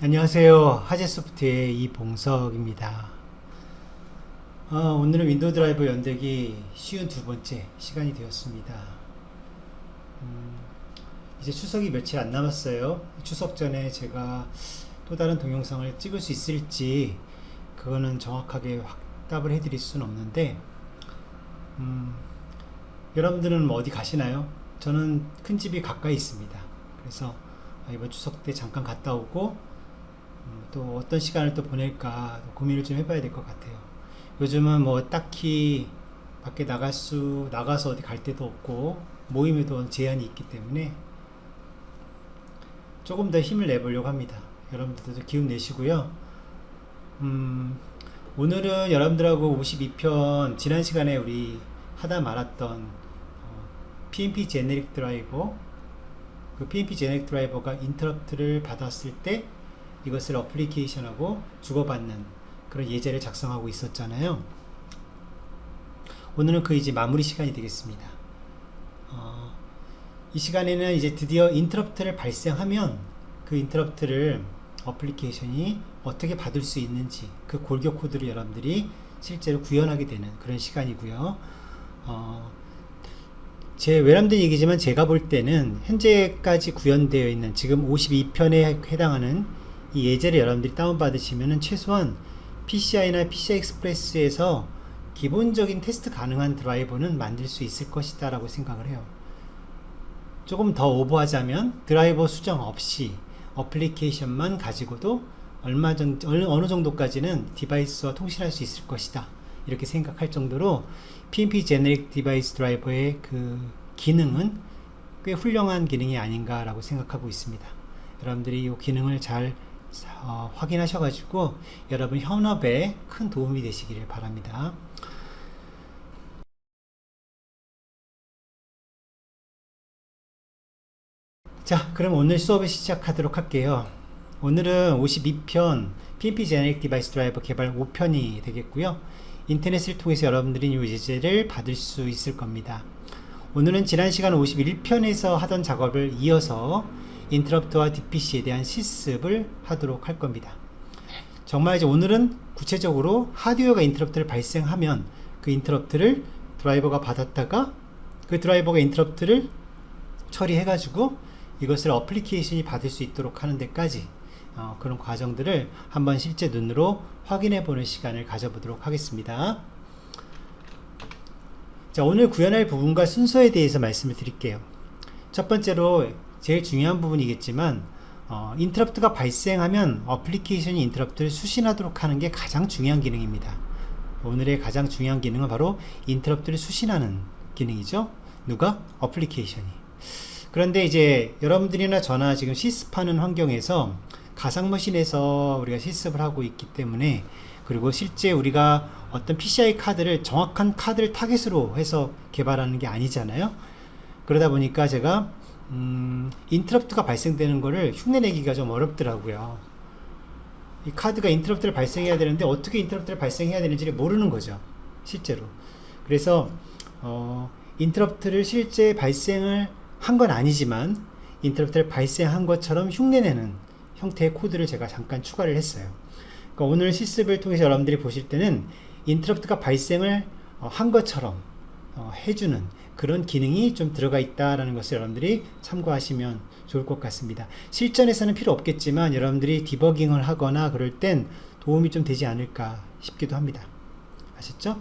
안녕하세요. 하재소프트의 이봉석입니다. 오늘은 윈도우 드라이버 연대기 쉬운 두 번째 시간이 되었습니다. 이제 추석이 며칠 안 남았어요. 추석 전에 제가 또 다른 동영상을 찍을 수 있을지 그거는 정확하게 확답을 해드릴 수는 없는데 여러분들은 뭐 어디 가시나요? 저는 큰 집이 가까이 있습니다. 그래서 이번 추석 때 잠깐 갔다 오고 또 어떤 시간을 또 보낼까 고민을 좀 해봐야 될 것 같아요. 요즘은 뭐 딱히 밖에 나가서 어디 갈 데도 없고 모임에도 제한이 있기 때문에 조금 더 힘을 내보려고 합니다. 여러분들도 기운 내시고요. 오늘은 여러분들하고 52편 지난 시간에 우리 하다 말았던 PNP 제네릭 드라이버, 그 PNP 제네릭 드라이버가 인터럽트를 받았을 때 이것을 어플리케이션하고 주고받는 그런 예제를 작성하고 있었잖아요. 오늘은 그 이제 마무리 시간이 되겠습니다. 이 시간에는 이제 드디어 인터럽트를 발생하면 그 인터럽트를 어플리케이션이 어떻게 받을 수 있는지 그 골격 코드를 여러분들이 실제로 구현하게 되는 그런 시간이고요. 제 외람된 얘기지만 제가 볼 때는 현재까지 구현되어 있는 지금 52편에 해당하는 이 예제를 여러분들이 다운받으시면 최소한 PCI나 PCI 익스프레스에서 기본적인 테스트 가능한 드라이버는 만들 수 있을 것이다 라고 생각을 해요. 조금 더 오버하자면 드라이버 수정 없이 어플리케이션만 가지고도 어느 정도까지는 디바이스와 통신할 수 있을 것이다 이렇게 생각할 정도로 PNP 제네릭 디바이스 드라이버의 그 기능은 꽤 훌륭한 기능이 아닌가 라고 생각하고 있습니다. 여러분들이 이 기능을 잘 확인하셔가지고 여러분 현업에 큰 도움이 되시기를 바랍니다. 자, 그럼 오늘 수업을 시작하도록 할게요. 오늘은 52편 PNP 제네릭 디바이스 드라이버 개발 5편이 되겠고요. 인터넷을 통해서 여러분들이 이 예제를 받을 수 있을 겁니다. 오늘은 지난 시간 51편에서 하던 작업을 이어서 인터럽트와 DPC에 대한 실습을 하도록 할 겁니다. 정말 이제 오늘은 구체적으로 하드웨어가 인터럽트를 발생하면 그 인터럽트를 드라이버가 받았다가 그 드라이버가 인터럽트를 처리해가지고 이것을 어플리케이션이 받을 수 있도록 하는 데까지 그런 과정들을 한번 실제 눈으로 확인해 보는 시간을 가져보도록 하겠습니다. 자, 오늘 구현할 부분과 순서에 대해서 말씀을 드릴게요. 첫 번째로 제일 중요한 부분이겠지만 인터럽트가 발생하면 어플리케이션이 인터럽트를 수신하도록 하는 게 가장 중요한 기능입니다. 오늘의 가장 중요한 기능은 바로 인터럽트를 수신하는 기능이죠. 누가? 어플리케이션이. 그런데 이제 여러분들이나 저나 지금 실습하는 환경에서 가상머신에서 우리가 실습을 하고 있기 때문에, 그리고 실제 우리가 어떤 PCI 카드를 정확한 카드를 타겟으로 해서 개발하는 게 아니잖아요. 그러다 보니까 제가 인터럽트가 발생되는 거를 흉내내기가 좀 어렵더라고요. 이 카드가 인터럽트를 발생해야 되는데 어떻게 인터럽트를 발생해야 되는지를 모르는 거죠, 실제로. 그래서 인터럽트를 실제 발생을 한 건 아니지만 인터럽트를 발생한 것처럼 흉내내는 형태의 코드를 제가 잠깐 추가를 했어요. 그러니까 오늘 실습을 통해서 여러분들이 보실 때는 인터럽트가 발생을 한 것처럼 해주는 그런 기능이 좀 들어가 있다라는 것을 여러분들이 참고하시면 좋을 것 같습니다. 실전에서는 필요 없겠지만 여러분들이 디버깅을 하거나 그럴 땐 도움이 좀 되지 않을까 싶기도 합니다. 아셨죠?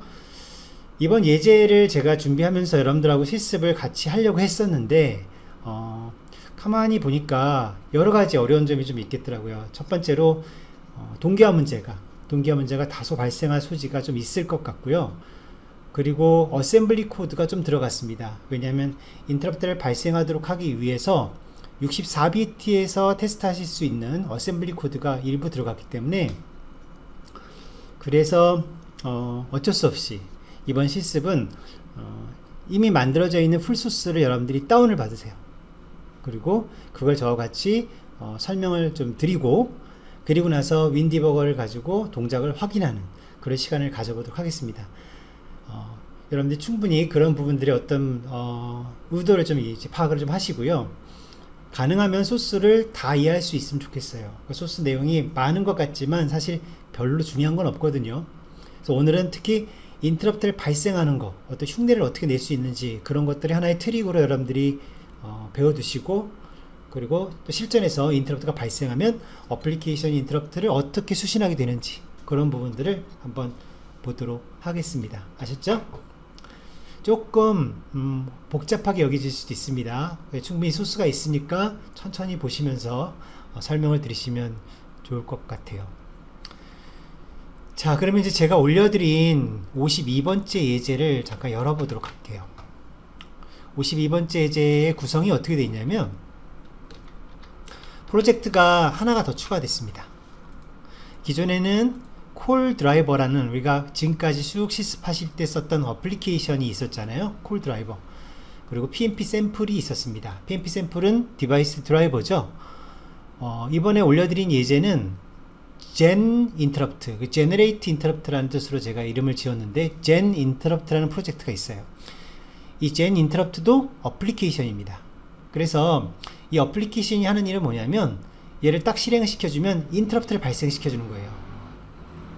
이번 예제를 제가 준비하면서 여러분들하고 실습을 같이 하려고 했었는데 가만히 보니까 여러가지 어려운 점이 좀 있겠더라고요. 첫 번째로 동기화 문제가 다소 발생할 소지가 좀 있을 것 같고요. 그리고 어셈블리 코드가 좀 들어갔습니다. 왜냐하면 인터럽트를 발생하도록 하기 위해서 64비트에서 테스트하실 수 있는 어셈블리 코드가 일부 들어갔기 때문에, 그래서 어쩔 수 없이 이번 실습은 이미 만들어져 있는 풀소스를 여러분들이 다운을 받으세요. 그리고 그걸 저와 같이 설명을 좀 드리고, 그리고 나서 윈디버거를 가지고 동작을 확인하는 그런 시간을 가져보도록 하겠습니다. 여러분들이 충분히 그런 부분들의 어떤 의도를 좀 파악을 좀 하시고요. 가능하면 소스를 다 이해할 수 있으면 좋겠어요. 소스 내용이 많은 것 같지만 사실 별로 중요한 건 없거든요. 그래서 오늘은 특히 인터럽트를 발생하는 거, 어떤 흉내를 어떻게 낼 수 있는지 그런 것들이 하나의 트릭으로 여러분들이 배워두시고, 그리고 또 실전에서 인터럽트가 발생하면 어플리케이션 인터럽트를 어떻게 수신하게 되는지 그런 부분들을 한번 보도록 하겠습니다. 아셨죠? 조금 복잡하게 여겨질 수도 있습니다. 충분히 소스가 있으니까 천천히 보시면서 설명을 들으시면 좋을 것 같아요. 자, 그러면 이제 제가 올려드린 52번째 예제를 잠깐 열어보도록 할게요. 52번째 예제의 구성이 어떻게 되어 있냐면, 프로젝트가 하나가 더 추가됐습니다. 기존에는 콜 드라이버라는, 우리가 지금까지 쭉 실습하실 때 썼던 어플리케이션이 있었잖아요. 콜 드라이버. 그리고 PNP 샘플이 있었습니다. PNP 샘플은 디바이스 드라이버죠. 이번에 올려드린 예제는 Gen Interrupt, Generate Interrupt라는 뜻으로 제가 이름을 지었는데, Gen Interrupt라는 프로젝트가 있어요. 이 Gen Interrupt도 어플리케이션입니다. 그래서 이 어플리케이션이 하는 일은 뭐냐면, 얘를 딱 실행을 시켜주면 인터럽트를 발생시켜주는 거예요.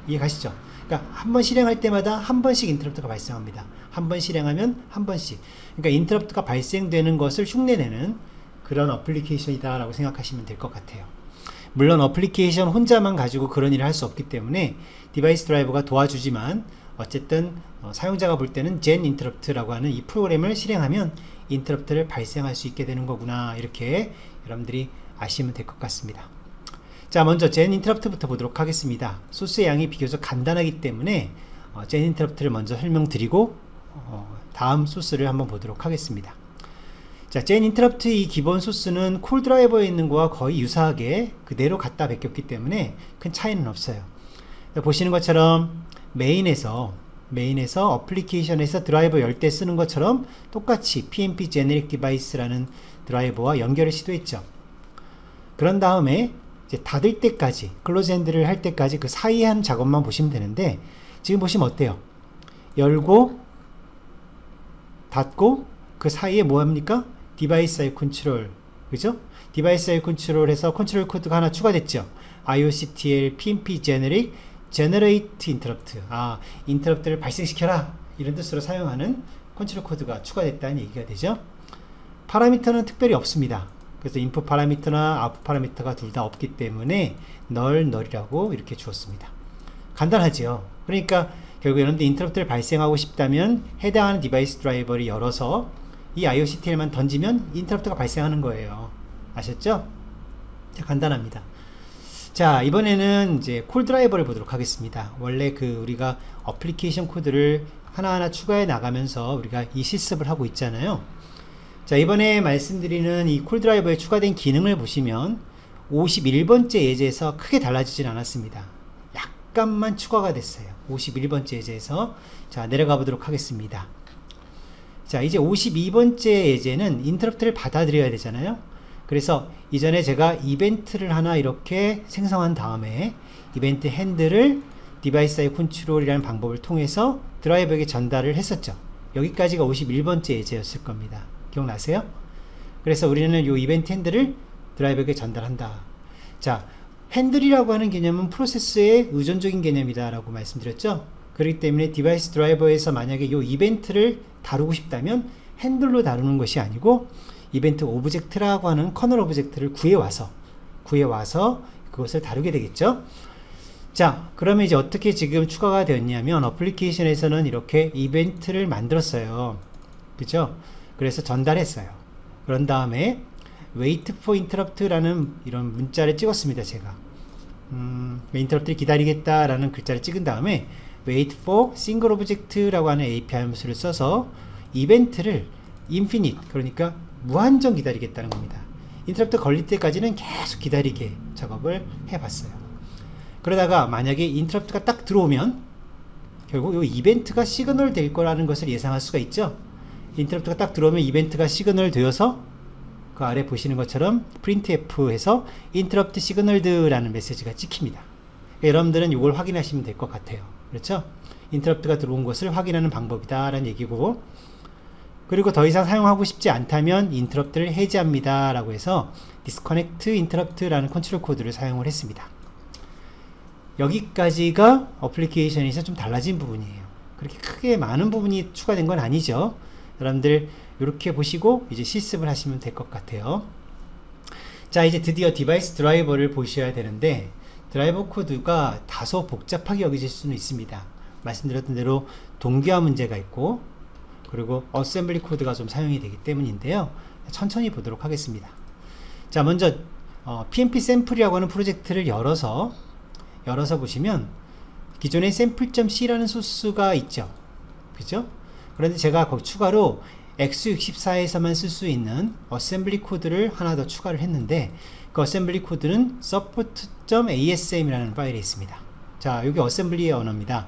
이해가시죠? 그러니까 한 번 실행할 때마다 한 번씩 인터럽트가 발생합니다. 한 번 실행하면 한 번씩. 그러니까 인터럽트가 발생되는 것을 흉내내는 그런 어플리케이션이다 라고 생각하시면 될 것 같아요. 물론 어플리케이션 혼자만 가지고 그런 일을 할 수 없기 때문에 디바이스 드라이버가 도와주지만, 어쨌든 사용자가 볼 때는 Gen Interrupt라고 하는 이 프로그램을 실행하면 인터럽트를 발생할 수 있게 되는 거구나, 이렇게 여러분들이 아시면 될 것 같습니다. 자, 먼저 Gen Interrupt부터 보도록 하겠습니다. 소스의 양이 비교적 간단하기 때문에 Gen Interrupt를 먼저 설명드리고 다음 소스를 한번 보도록 하겠습니다. 자, Gen Interrupt 이 기본 소스는 콜 드라이버에 있는 거와 거의 유사하게 그대로 갖다 베꼈기 때문에 큰 차이는 없어요. 보시는 것처럼 메인에서 어플리케이션에서 드라이버 열 때 쓰는 것처럼 똑같이 PNP Generic Device라는 드라이버와 연결을 시도했죠. 그런 다음에 이제 닫을 때까지, 클로즈 핸들을 할 때까지 그 사이에 한 작업만 보시면 되는데, 지금 보시면 어때요? 열고 닫고 그 사이에 뭐 합니까? 디바이스 사이드 컨트롤, 그죠? 디바이스 사이드 컨트롤에서 컨트롤 코드가 하나 추가됐죠. IOCTL PNP Generate Interrupt, 인터럽트를 발생시켜라, 이런 뜻으로 사용하는 컨트롤 코드가 추가됐다는 얘기가 되죠. 파라미터는 특별히 없습니다. 그래서 인풋 파라미터나 아웃풋 파라미터가 둘 다 없기 때문에 널이라고 이렇게 주었습니다. 간단하죠. 그러니까 결국 여러분들 인터럽트를 발생하고 싶다면 해당하는 디바이스 드라이버를 열어서 이 IOCTL만 던지면 인터럽트가 발생하는 거예요. 아셨죠? 자, 간단합니다. 자, 이번에는 이제 콜 드라이버를 보도록 하겠습니다. 원래 우리가 어플리케이션 코드를 하나하나 추가해 나가면서 우리가 이 실습을 하고 있잖아요. 자, 이번에 말씀드리는 이 콜 드라이버에 추가된 기능을 보시면 51번째 예제에서 크게 달라지진 않았습니다. 약간만 추가가 됐어요. 51번째 예제에서. 자, 내려가 보도록 하겠습니다. 자, 이제 52번째 예제는 인터럽트를 받아들여야 되잖아요. 그래서 이전에 제가 이벤트를 하나 이렇게 생성한 다음에 이벤트 핸들을 디바이스 사이드 컨트롤이라는 방법을 통해서 드라이버에게 전달을 했었죠. 여기까지가 51번째 예제였을 겁니다. 기억나세요? 그래서 우리는 이 이벤트 핸들을 드라이버에게 전달한다. 자, 핸들이라고 하는 개념은 프로세스의 의존적인 개념이다 라고 말씀드렸죠. 그렇기 때문에 디바이스 드라이버에서 만약에 이 이벤트를 다루고 싶다면 핸들로 다루는 것이 아니고 이벤트 오브젝트라고 하는 커널 오브젝트를 구해와서 그것을 다루게 되겠죠. 자, 그러면 이제 어떻게 지금 추가가 되었냐면, 어플리케이션에서는 이렇게 이벤트를 만들었어요. 그죠? 그래서 전달했어요. 그런 다음에 wait for interrupt라는 이런 문자를 찍었습니다. 제가 interrupt를 기다리겠다라는 글자를 찍은 다음에 wait for single object라고 하는 API 함수를 써서 이벤트를 infinite, 그러니까 무한정 기다리겠다는 겁니다. 인터럽트 걸릴 때까지는 계속 기다리게 작업을 해봤어요. 그러다가 만약에 인터럽트가 딱 들어오면 결국 이 이벤트가 시그널 될 거라는 것을 예상할 수가 있죠. 인터럽트가 딱 들어오면 이벤트가 시그널 되어서 그 아래 보시는 것처럼 printf에서 interrupt signaled 라는 메시지가 찍힙니다. 그러니까 여러분들은 이걸 확인하시면 될 것 같아요. 그렇죠? 인터럽트가 들어온 것을 확인하는 방법이다 라는 얘기고, 그리고 더 이상 사용하고 싶지 않다면 인터럽트를 해제합니다 라고 해서 disconnect interrupt라는 컨트롤 코드를 사용을 했습니다. 여기까지가 어플리케이션에서 좀 달라진 부분이에요. 그렇게 크게 많은 부분이 추가된 건 아니죠. 여러분들 이렇게 보시고 이제 실습을 하시면 될 것 같아요. 자, 이제 드디어 디바이스 드라이버를 보셔야 되는데, 드라이버 코드가 다소 복잡하게 여겨질 수는 있습니다. 말씀드렸던 대로 동기화 문제가 있고, 그리고 어셈블리 코드가 좀 사용이 되기 때문인데요. 천천히 보도록 하겠습니다. 자, 먼저 PNP 샘플이라고 하는 프로젝트를 열어서 보시면 기존에 sample.c라는 소스가 있죠. 그죠? 그런데 제가 거기 추가로 x64에서만 쓸 수 있는 어셈블리 코드를 하나 더 추가를 했는데, 그 어셈블리 코드는 support.asm이라는 파일에 있습니다. 자, 여기 어셈블리의 언어입니다.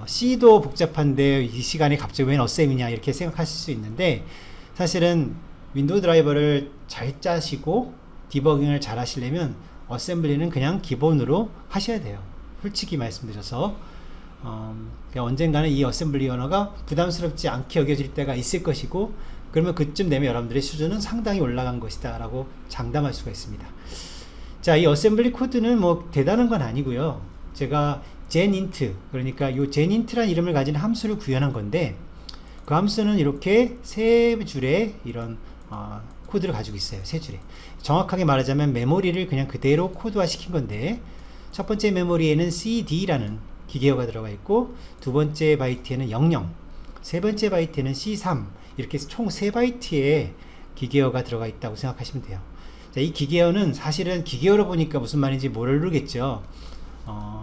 C도 복잡한데 이 시간에 갑자기 웬 어셈이냐 이렇게 생각하실 수 있는데, 사실은 윈도우 드라이버를 잘 짜시고 디버깅을 잘 하시려면 어셈블리는 그냥 기본으로 하셔야 돼요. 솔직히 말씀드려서 언젠가는 이 어셈블리 언어가 부담스럽지 않게 여겨질 때가 있을 것이고, 그러면 그쯤 되면 여러분들의 수준은 상당히 올라간 것이다 라고 장담할 수가 있습니다. 자, 이 어셈블리 코드는 뭐 대단한 건 아니고요. 제가 genint, 그러니까 이 genint라는 이름을 가진 함수를 구현한 건데, 그 함수는 이렇게 세 줄의 이런 코드를 가지고 있어요. 세 줄에. 정확하게 말하자면 메모리를 그냥 그대로 코드화 시킨 건데, 첫 번째 메모리에는 cd라는 기계어가 들어가 있고, 두 번째 바이트에는 00, 세 번째 바이트에는 c3, 이렇게 총 3바이트의 기계어가 들어가 있다고 생각하시면 돼요. 자, 이 기계어는 사실은 기계어로 보니까 무슨 말인지 모르겠죠.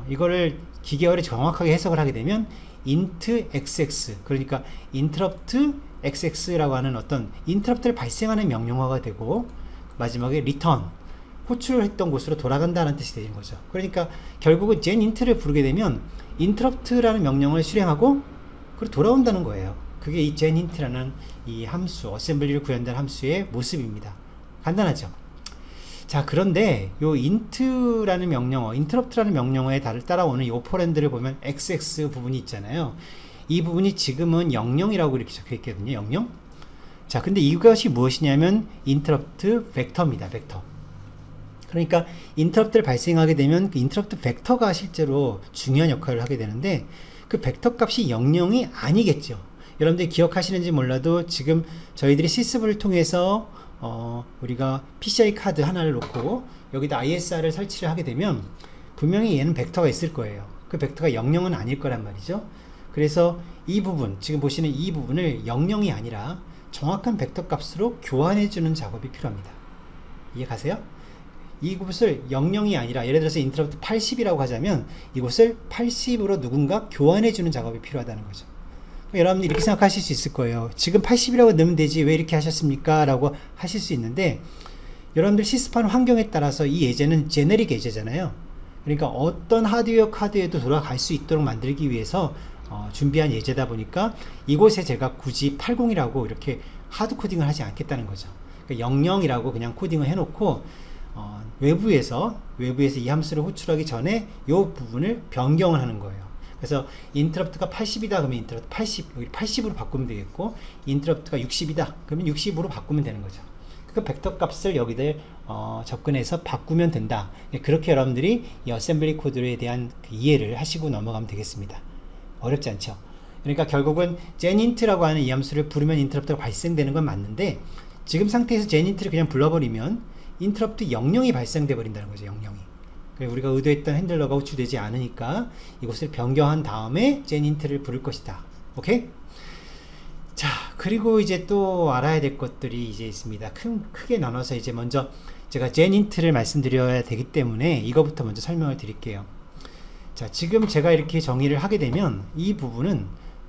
이거를 기계어를 정확하게 해석을 하게 되면 int xx, 그러니까 interrupt xx라고 하는 어떤 인터럽트를 발생하는 명령어가 되고, 마지막에 return, 호출을 했던 곳으로 돌아간다는 뜻이 되는 거죠. 그러니까 결국은 genint를 부르게 되면 interrupt라는 명령을 실행하고 그리고 돌아온다는 거예요. 그게 이 genint라는 이 함수, 어셈블리를 구현한 함수의 모습입니다. 간단하죠. 자, 그런데 요 int라는 명령어, interrupt라는 명령어에 따라오는 이 오퍼랜드를 보면 xx 부분이 있잖아요. 이 부분이 지금은 00이라고 이렇게 적혀 있거든요. 00. 자, 근데 이것이 무엇이냐면 interrupt 벡터입니다. 벡터. 그러니까 인터럽트를 발생하게 되면 그 인터럽트 벡터가 실제로 중요한 역할을 하게 되는데, 그 벡터 값이 00이 아니겠죠. 여러분들이 기억하시는지 몰라도 지금 저희들이 실습을 통해서 우리가 PCI 카드 하나를 놓고 여기다 ISR을 설치를 하게 되면 분명히 얘는 벡터가 있을 거예요. 그 벡터가 00은 아닐 거란 말이죠. 그래서 이 부분, 지금 보시는 이 부분을 00이 아니라 정확한 벡터 값으로 교환해 주는 작업이 필요합니다. 이해 가세요? 이곳을 00이 아니라, 예를 들어서 인터럽트 80이라고 하자면 이곳을 80으로 누군가 교환해 주는 작업이 필요하다는 거죠. 여러분들이 이렇게 생각하실 수 있을 거예요. 지금 80이라고 넣으면 되지 왜 이렇게 하셨습니까? 라고 하실 수 있는데, 여러분들 실습하는 환경에 따라서 이 예제는 제네릭 예제잖아요. 그러니까 어떤 하드웨어 카드에도 돌아갈 수 있도록 만들기 위해서 준비한 예제다 보니까 이곳에 제가 굳이 80이라고 이렇게 하드 코딩을 하지 않겠다는 거죠. 그러니까 00이라고 그냥 코딩을 해놓고 외부에서 이 함수를 호출하기 전에 이 부분을 변경을 하는 거예요. 그래서 인터럽트가 80이다 그러면 인터럽트 80, 여기 80으로 바꾸면 되겠고, 인터럽트가 60이다 그러면 60으로 바꾸면 되는 거죠. 그 벡터 값을 여기들 접근해서 바꾸면 된다. 그렇게 여러분들이 이 어셈블리 코드에 대한 그 이해를 하시고 넘어가면 되겠습니다. 어렵지 않죠? 그러니까 결국은 genint라고 하는 이 함수를 부르면 인터럽트가 발생되는 건 맞는데, 지금 상태에서 genint를 그냥 불러버리면 인터럽트 00이 발생돼 버린다는 거죠. 00이. 우리가 의도했던 핸들러가 호출되지 않으니까 이것을 변경한 다음에 genint를 부를 것이다. 오케이? 자, 그리고 이제 또 알아야 될 것들이 이제 있습니다. 크게 나눠서 이제 먼저 제가 genint를 말씀드려야 되기 때문에 이거부터 먼저 설명을 드릴게요. 자, 지금 제가 이렇게 정의를 하게 되면 이 부분은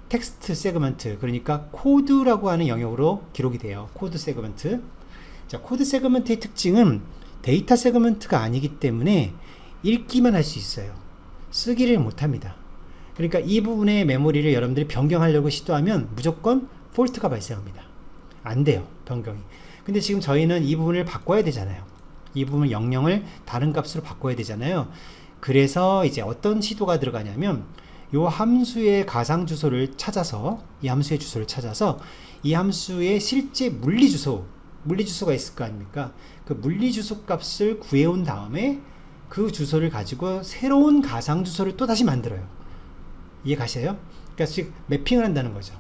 텍스트 세그먼트, 그러니까 코드라고 하는 영역으로 기록이 돼요. 코드 세그먼트. 자, 코드 세그먼트의 특징은 데이터 세그먼트가 아니기 때문에 읽기만 할 수 있어요. 쓰기를 못합니다. 그러니까 이 부분의 메모리를 여러분들이 변경하려고 시도하면 무조건 폴트가 발생합니다. 안 돼요, 변경이. 근데 지금 저희는 이 부분을 바꿔야 되잖아요. 이 부분 00을 다른 값으로 바꿔야 되잖아요. 그래서 이제 어떤 시도가 들어가냐면 요 함수의 가상 주소를 찾아서 이 함수의 주소를 찾아서 이 함수의 실제 물리 주소가 있을 거 아닙니까? 그 물리 주소 값을 구해온 다음에 그 주소를 가지고 새로운 가상 주소를 또 다시 만들어요. 이해 가셔요? 그러니까 즉 매핑을 한다는 거죠.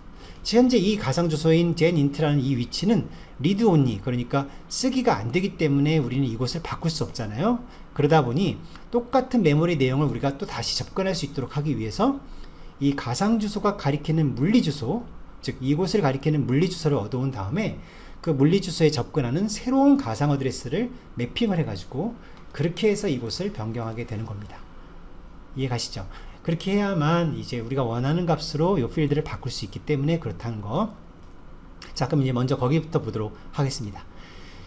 현재 이 가상 주소인 genint라는 이 위치는 read only, 그러니까 쓰기가 안 되기 때문에 우리는 이곳을 바꿀 수 없잖아요. 그러다 보니 똑같은 메모리 내용을 우리가 또 다시 접근할 수 있도록 하기 위해서 이 가상 주소가 가리키는 물리 주소, 즉 이곳을 가리키는 물리 주소를 얻어온 다음에 그 물리 주소에 접근하는 새로운 가상 어드레스를 매핑을 해가지고 그렇게 해서 이곳을 변경하게 되는 겁니다. 이해 가시죠? 그렇게 해야만 이제 우리가 원하는 값으로 이 필드를 바꿀 수 있기 때문에 그렇다는 거. 자, 그럼 이제 먼저 거기부터 보도록 하겠습니다.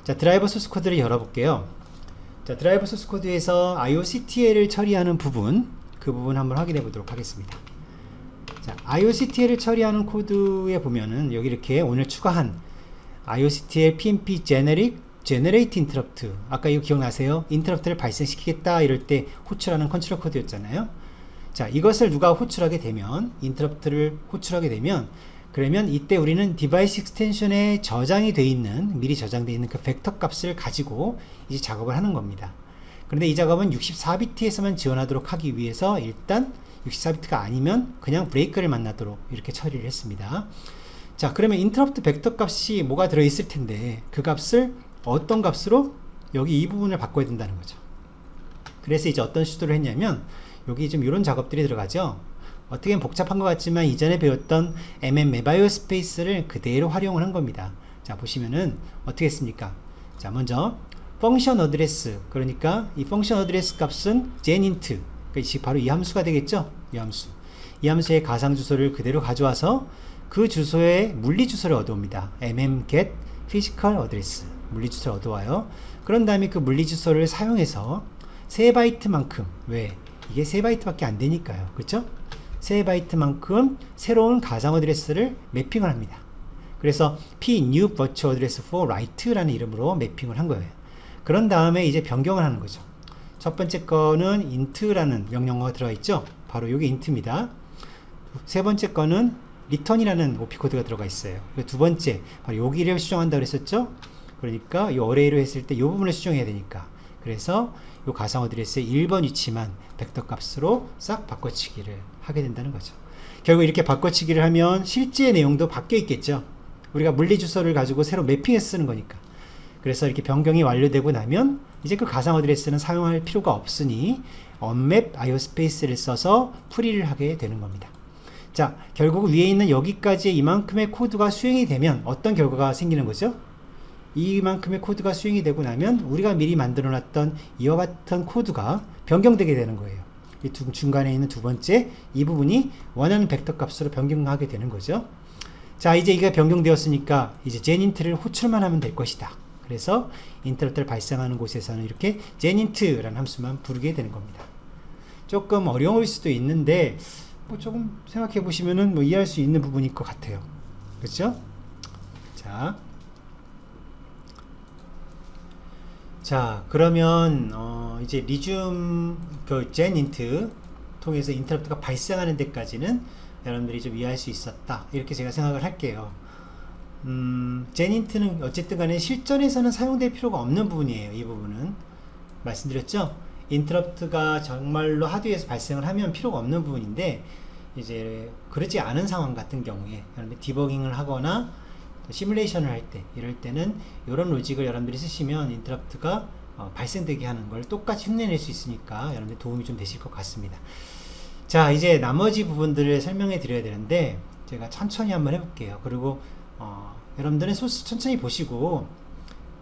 자, 드라이버 소스 코드를 열어볼게요. 자, 드라이버 소스 코드에서 IOCTL을 처리하는 부분, 그 부분 한번 확인해 보도록 하겠습니다. 자, IOCTL을 처리하는 코드에 보면은 여기 이렇게 오늘 추가한 IOCTL PNP Generate Interrupt, 아까 이거 기억나세요? 인터럽트를 발생시키겠다 이럴 때 호출하는 컨트롤 코드였잖아요. 자, 이것을 누가 호출하게 되면, 인터럽트를 호출하게 되면, 그러면 이때 우리는 디바이스 익스텐션에 저장이 되어 있는, 미리 저장되어 있는 그 벡터 값을 가지고 이제 작업을 하는 겁니다. 그런데 이 작업은 64비트에서만 지원하도록 하기 위해서 일단 64비트가 아니면 그냥 브레이크를 만나도록 이렇게 처리를 했습니다. 자, 그러면 인터럽트 벡터 값이 뭐가 들어있을 텐데 그 값을 어떤 값으로? 여기 이 부분을 바꿔야 된다는 거죠. 그래서 이제 어떤 시도를 했냐면 여기 좀 이런 작업들이 들어가죠. 어떻게 복잡한 것 같지만 이전에 배웠던 MMMBIOSpace를 그대로 활용을 한 겁니다. 자, 보시면은 어떻게 했습니까? 자, 먼저 펑션 어드레스, 그러니까 이 펑션 어드레스 값은 genint, 그러니까 바로 이 함수가 되겠죠. 이 함수의 가상 주소를 그대로 가져와서 그 주소의 물리 주소를 얻어옵니다. mmget physical address, 물리 주소를 얻어와요. 그런 다음에 그 물리 주소를 사용해서 3바이트만큼, 왜? 이게 3바이트밖에 안 되니까요. 그렇죠? 3바이트만큼 새로운 가상 어드레스를 매핑을 합니다. 그래서 p new virtual address for write라는 이름으로 매핑을 한 거예요. 그런 다음에 이제 변경을 하는 거죠. 첫 번째 거는 int라는 명령어가 들어가 있죠. 바로 이게 int입니다. 세 번째 거는 return이라는 OP 코드가 들어가 있어요. 두 번째 바로 여기를 수정한다고 했었죠. 그러니까 이 어레이로 했을 때 이 부분을 수정해야 되니까, 그래서 이 가상 어드레스의 1번 위치만 벡터 값으로 싹 바꿔치기를 하게 된다는 거죠. 결국 이렇게 바꿔치기를 하면 실제 내용도 바뀌어 있겠죠. 우리가 물리 주소를 가지고 새로 매핑해서 쓰는 거니까. 그래서 이렇게 변경이 완료되고 나면 이제 그 가상 어드레스는 사용할 필요가 없으니 onmap IOSpace를 써서 풀이를 하게 되는 겁니다. 자, 결국 위에 있는 여기까지 이만큼의 코드가 수행이 되면 어떤 결과가 생기는 거죠? 이만큼의 코드가 수행이 되고 나면 우리가 미리 만들어 놨던 이와 같은 코드가 변경되게 되는 거예요. 이 중간에 있는 두 번째 이 부분이 원하는 벡터 값으로 변경하게 되는 거죠. 자, 이제 이게 변경되었으니까 이제 genint를 호출만 하면 될 것이다. 그래서 인터럽트를 발생하는 곳에서는 이렇게 genint라는 함수만 부르게 되는 겁니다. 조금 어려울 수도 있는데 뭐 조금 생각해 보시면은 뭐 이해할 수 있는 부분일 것 같아요. 그렇죠? 자, 그러면 이제 리줌 그 genint 통해서 인터럽트가 발생하는 데까지는 여러분들이 좀 이해할 수 있었다, 이렇게 제가 생각을 할게요. genint는 어쨌든 간에 실전에서는 사용될 필요가 없는 부분이에요. 이 부분은 말씀드렸죠. 인터럽트가 정말로 하드웨어에서 발생을 하면 필요가 없는 부분인데, 이제 그러지 않은 상황 같은 경우에 여러분들 디버깅을 하거나 시뮬레이션을 할 때, 이럴 때는 이런 로직을 여러분들이 쓰시면 인터럽트가 발생되게 하는 걸 똑같이 흉내낼 수 있으니까 여러분들 도움이 좀 되실 것 같습니다. 자, 이제 나머지 부분들을 설명해 드려야 되는데 제가 천천히 한번 해볼게요. 그리고 여러분들은 소스 천천히 보시고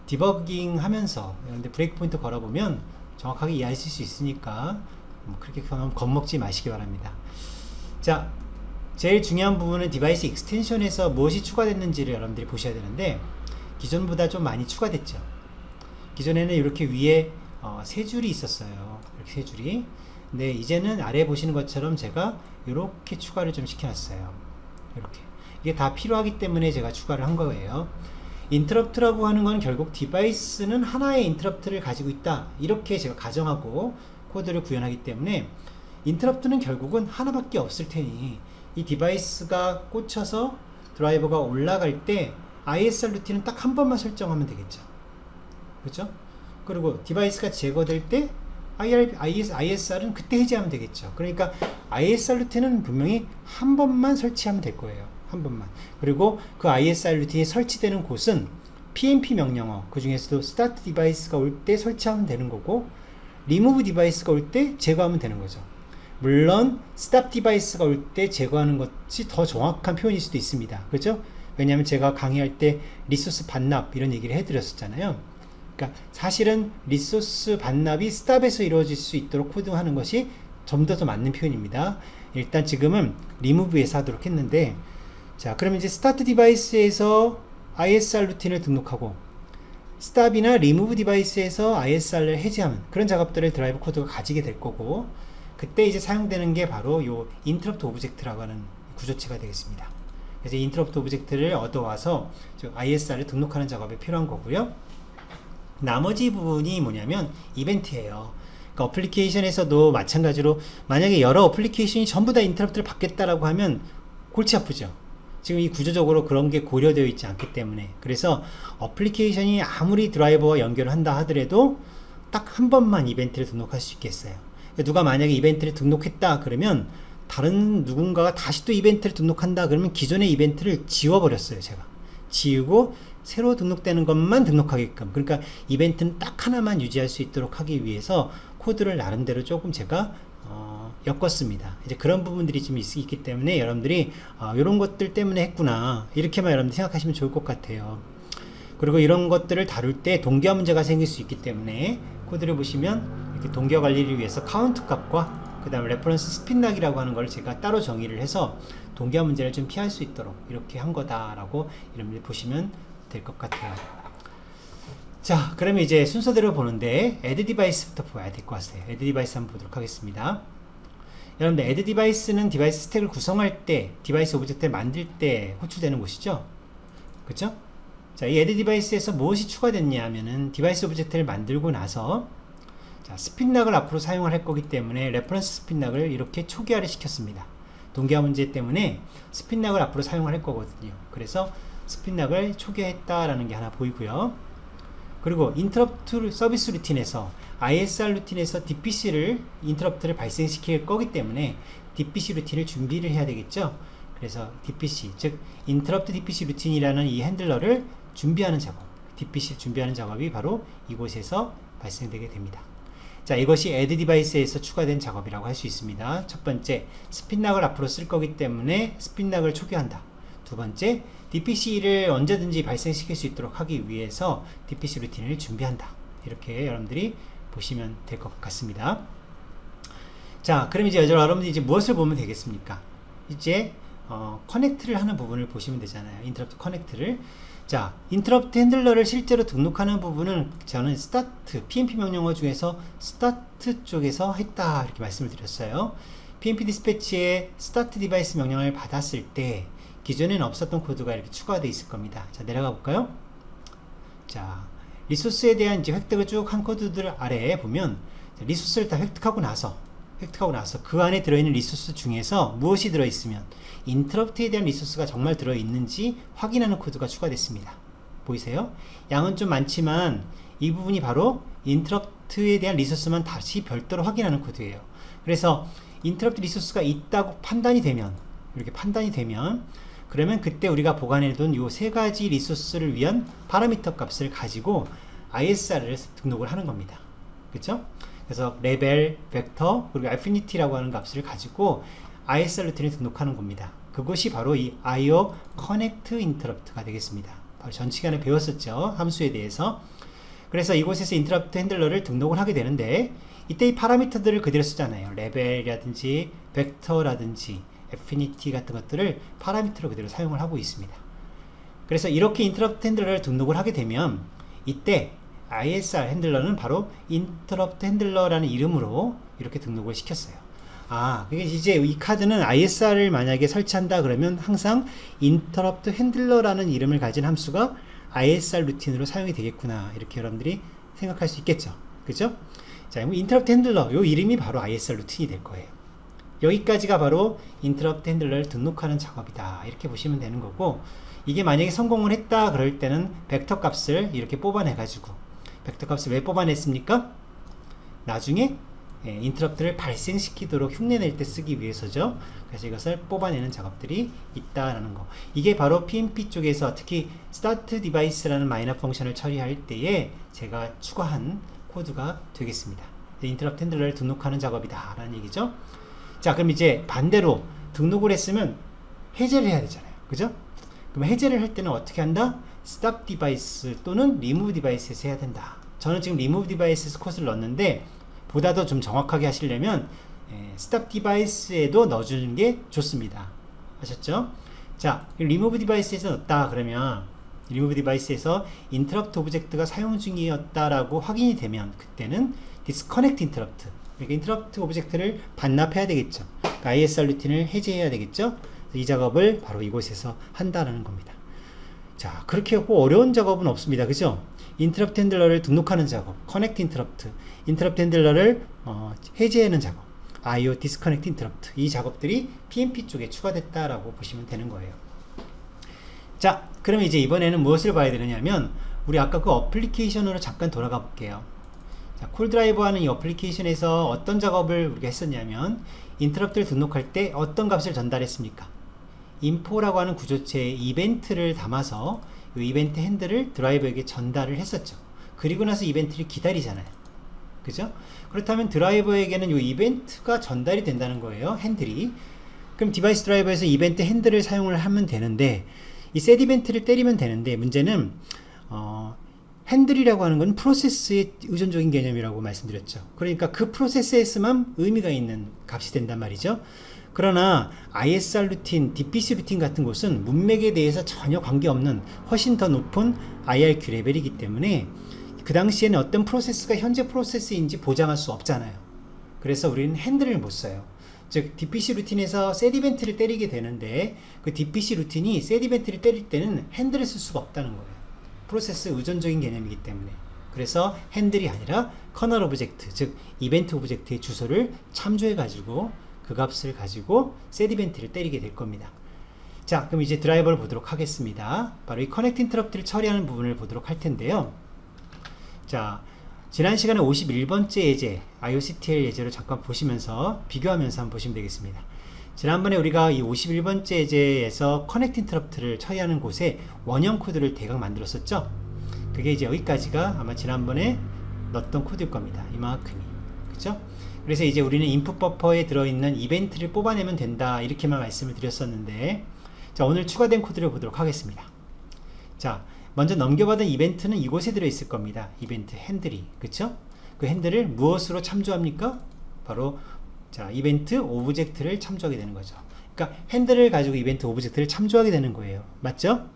디버깅 하면서 여러분들 브레이크 포인트 걸어보면 정확하게 이해하실 수 있으니까 그렇게 겁먹지 마시기 바랍니다. 자, 제일 중요한 부분은 디바이스 익스텐션에서 무엇이 추가됐는지를 여러분들이 보셔야 되는데, 기존보다 좀 많이 추가됐죠. 기존에는 이렇게 위에 세 줄이 있었어요. 이렇게 세 줄이. 근데 이제는 아래 보시는 것처럼 제가 이렇게 추가를 좀 시켜놨어요. 이렇게. 이게 다 필요하기 때문에 제가 추가를 한 거예요. 인터럽트라고 하는 건 결국 디바이스는 하나의 인터럽트를 가지고 있다, 이렇게 제가 가정하고 코드를 구현하기 때문에 인터럽트는 결국은 하나밖에 없을 테니 이 디바이스가 꽂혀서 드라이버가 올라갈 때 ISR 루틴은 딱 한 번만 설정하면 되겠죠. 그렇죠? 그리고 디바이스가 제거될 때 ISR은 그때 해제하면 되겠죠. 그러니까 ISR 루틴은 분명히 한 번만 설치하면 될 거예요. 한 번만. 그리고 그 ISR 루틴이 설치되는 곳은 PNP 명령어, 그 중에서도 스타트 디바이스가 올 때 설치하면 되는 거고, 리무브 디바이스가 올 때 제거하면 되는 거죠. 물론 스탑 디바이스가 올 때 제거하는 것이 더 정확한 표현일 수도 있습니다. 그렇죠? 왜냐하면 제가 강의할 때 리소스 반납 이런 얘기를 해드렸었잖아요. 그러니까 사실은 리소스 반납이 스탑에서 이루어질 수 있도록 코딩하는 것이 좀 더 맞는 표현입니다. 일단 지금은 리무브에서 하도록 했는데, 자, 그러면 이제 스타트 디바이스에서 ISR 루틴을 등록하고 스탑이나 리무브 디바이스에서 ISR을 해제하는 그런 작업들을 드라이버 코드가 가지게 될 거고, 그때 이제 사용되는 게 바로 요 인터럽트 오브젝트라고 하는 구조체가 되겠습니다. 그래서 인터럽트 오브젝트를 얻어와서 ISR을 등록하는 작업에 필요한 거고요. 나머지 부분이 뭐냐면 이벤트예요. 그러니까 어플리케이션에서도 마찬가지로 만약에 여러 어플리케이션이 전부 다 인터럽트를 받겠다라고 하면 골치 아프죠. 지금 이 구조적으로 그런 게 고려되어 있지 않기 때문에. 그래서 어플리케이션이 아무리 드라이버와 연결을 한다 하더라도 딱 한 번만 이벤트를 등록할 수 있겠어요. 누가 만약에 이벤트를 등록했다 그러면 다른 누군가가 다시 또 이벤트를 등록한다 그러면 기존의 이벤트를 지워버렸어요. 제가 지우고 새로 등록되는 것만 등록하게끔, 그러니까 이벤트는 딱 하나만 유지할 수 있도록 하기 위해서 코드를 나름대로 조금 제가 엮었습니다. 이제 그런 부분들이 좀 있기 때문에 여러분들이 이런 것들 때문에 했구나, 이렇게만 여러분들 생각하시면 좋을 것 같아요. 그리고 이런 것들을 다룰 때 동기화 문제가 생길 수 있기 때문에 코드를 보시면 이렇게 동기화 관리를 위해서 카운트 값과 그 다음에 레퍼런스 스핀락이라고 하는 걸 제가 따로 정의를 해서 동기화 문제를 좀 피할 수 있도록 이렇게 한 거다라고 여러분들 보시면 될 것 같아요. 자, 그러면 이제 순서대로 보는데 add device부터 봐야 될 것 같아요. add device 한번 보도록 하겠습니다. 여러분들 add device는 디바이스 스택을 구성할 때, 디바이스 오브젝트를 만들 때 호출되는 곳이죠. 그쵸? 자, 이 add device에서 무엇이 추가됐냐 하면은 디바이스 오브젝트를 만들고 나서 자, 스핀락을 앞으로 사용을 할 거기 때문에 레퍼런스 스핀락을 이렇게 초기화를 시켰습니다. 동기화 문제 때문에 스핀락을 앞으로 사용을 할 거거든요. 그래서 스핀락을 초기화했다라는 게 하나 보이고요. 그리고 인터럽트 서비스 루틴에서 ISR 루틴에서 DPC를 인터럽트를 발생시킬 거기 때문에 DPC 루틴을 준비를 해야 되겠죠. 그래서 DPC, 즉 인터럽트 DPC 루틴이라는 이 핸들러를 준비하는 작업, DPC 준비하는 작업이 바로 이곳에서 발생되게 됩니다. 자, 이것이 add device에서 추가된 작업이라고 할 수 있습니다. 첫 번째, 스핀락을 앞으로 쓸 거기 때문에 스핀락을 초기화한다. 두 번째, DPC를 언제든지 발생시킬 수 있도록 하기 위해서 DPC 루틴을 준비한다. 이렇게 여러분들이 보시면 될 것 같습니다. 자, 그럼 이제 여러분들이 이제 무엇을 보면 되겠습니까? 이제 커넥트를 하는 부분을 보시면 되잖아요. 인터럽트 커넥트를. 자, 인터럽트 핸들러를 실제로 등록하는 부분은 저는 스타트, PNP 명령어 중에서 스타트 쪽에서 했다 이렇게 말씀을 드렸어요. PNP 디스패치에 스타트 디바이스 명령을 받았을 때 기존에는 없었던 코드가 이렇게 추가되어 있을 겁니다. 자, 내려가 볼까요? 자, 리소스에 대한 이제 획득을 쭉 한 코드들 아래에 보면 리소스를 다 획득하고 나서 그 안에 들어있는 리소스 중에서 무엇이 들어있으면 인터럽트에 대한 리소스가 정말 들어있는지 확인하는 코드가 추가됐습니다. 보이세요? 양은 좀 많지만 이 부분이 바로 인터럽트에 대한 리소스만 다시 별도로 확인하는 코드예요. 그래서 인터럽트 리소스가 있다고 판단이 되면, 이렇게 판단이 되면, 그러면 그때 우리가 보관해둔 이 세 가지 리소스를 위한 파라미터 값을 가지고 ISR을 등록을 하는 겁니다. 그쵸? 그래서 레벨, 벡터, 그리고 affinity라고 하는 값을 가지고 ISR 루틴을 등록하는 겁니다. 그것이 바로 이 IO Connect Interrupt가 되겠습니다. 바로 전 시간에 배웠었죠. 함수에 대해서. 그래서 이곳에서 인터럽트 핸들러를 등록을 하게 되는데, 이때 이 파라미터들을 그대로 쓰잖아요. 레벨이라든지 벡터라든지 애피니티 같은 것들을 파라미터로 그대로 사용을 하고 있습니다. 그래서 이렇게 인터럽트 핸들러를 등록을 하게 되면 이때 ISR 핸들러는 바로 인터럽트 핸들러라는 이름으로 이렇게 등록을 시켰어요. 그게 이제 이 카드는 ISR을 만약에 설치한다 그러면 항상 인터럽트 핸들러라는 이름을 가진 함수가 ISR 루틴으로 사용이 되겠구나, 이렇게 여러분들이 생각할 수 있겠죠. 그죠? 자, 인터럽트 핸들러 요 이름이 바로 ISR 루틴이 될 거예요. 여기까지가 바로 인터럽트 핸들러를 등록하는 작업이다. 이렇게 보시면 되는 거고, 이게 만약에 성공을 했다 그럴 때는 벡터 값을 이렇게 뽑아내 가지고, 벡터 값을 왜 뽑아냈습니까? 나중에 인터럽트를 발생시키도록 흉내낼 때 쓰기 위해서죠. 그래서 이것을 뽑아내는 작업들이 있다라는 거. 이게 바로 PMP 쪽에서 특히 start device라는 마이너 펑션을 처리할 때에 제가 추가한 코드가 되겠습니다. 인터럽트 핸들러를 등록하는 작업이다 라는 얘기죠. 자, 그럼 이제 반대로 등록을 했으면 해제를 해야 되잖아요. 그죠? 그럼 해제를 할 때는 어떻게 한다? stop device 또는 remove device에서 해야 된다. 저는 지금 remove device에서 코드를 넣었는데, 보다 더 좀 정확하게 하시려면 stop device에도 넣어주는 게 좋습니다. 아셨죠? 자, remove device에서 넣었다 그러면 remove device에서 interrupt object가 사용 중이었다라고 확인이 되면 그때는 disconnect interrupt, 그러니까 interrupt object를 반납해야 되겠죠. 그러니까 ISR 루틴을 해제해야 되겠죠. 이 작업을 바로 이곳에서 한다라는 겁니다. 자, 그렇게 하고 어려운 작업은 없습니다. 그죠? 인터럽트 핸들러를 등록하는 작업, 커넥트 인터럽트, 인터럽트 핸들러를 해제하는 작업, IO 디스커넥트 인터럽트, 이 작업들이 PMP 쪽에 추가됐다라고 보시면 되는 거예요. 자, 그럼 이제 이번에는 무엇을 봐야 되느냐면, 우리 아까 그 어플리케이션으로 잠깐 돌아가 볼게요. 자, 콜드라이버 하는 이 어플리케이션에서 어떤 작업을 우리가 했었냐면, 인터럽트를 등록할 때 어떤 값을 전달했습니까? 인포라고 하는 구조체에 이벤트를 담아서 이 이벤트 핸들을 드라이버에게 전달을 했었죠. 그리고 나서 이벤트를 기다리잖아요. 그죠? 그렇다면 드라이버에게는 이 이벤트가 전달이 된다는 거예요. 핸들이. 그럼 디바이스 드라이버에서 이벤트 핸들을 사용을 하면 되는데, 이 set 이벤트를 때리면 되는데, 문제는 핸들이라고 하는 건 프로세스의 의존적인 개념이라고 말씀드렸죠. 그러니까 그 프로세스에서만 의미가 있는 값이 된단 말이죠. 그러나 ISR 루틴, DPC 루틴 같은 곳은 문맥에 대해서 전혀 관계없는 훨씬 더 높은 IRQ 레벨이기 때문에 그 당시에는 어떤 프로세스가 현재 프로세스인지 보장할 수 없잖아요. 그래서 우리는 핸들을 못 써요. 즉 DPC 루틴에서 set 이벤트를 때리게 되는데, 그 DPC 루틴이 set 이벤트를 때릴 때는 핸들을 쓸 수가 없다는 거예요. 프로세스 의존적인 개념이기 때문에. 그래서 핸들이 아니라 커널 오브젝트, 즉 이벤트 오브젝트의 주소를 참조해 가지고 그 값을 가지고 set 이벤트를 때리게 될 겁니다. 자, 그럼 이제 드라이버를 보도록 하겠습니다. 바로 이 커넥트 인터럽트를 처리하는 부분을 보도록 할 텐데요. 자, 지난 시간에 51번째 예제, IOCTL 예제를 잠깐 보시면서 비교하면서 한번 보시면 되겠습니다. 지난번에 우리가 이 51번째 예제에서 커넥트 인터럽트를 처리하는 곳에 원형 코드를 대강 만들었었죠. 그게 이제 여기까지가 아마 지난번에 넣었던 코드일 겁니다. 이만큼이. 그쵸? 그래서 이제 우리는 인풋 버퍼에 들어있는 이벤트를 뽑아내면 된다, 이렇게만 말씀을 드렸었는데, 자, 오늘 추가된 코드를 보도록 하겠습니다. 자, 먼저 넘겨받은 이벤트는 이곳에 들어있을 겁니다. 이벤트 핸들이. 그쵸? 그 핸들을 무엇으로 참조합니까? 바로 자, 이벤트 오브젝트를 참조하게 되는 거죠. 그러니까 핸들을 가지고 이벤트 오브젝트를 참조하게 되는 거예요. 맞죠?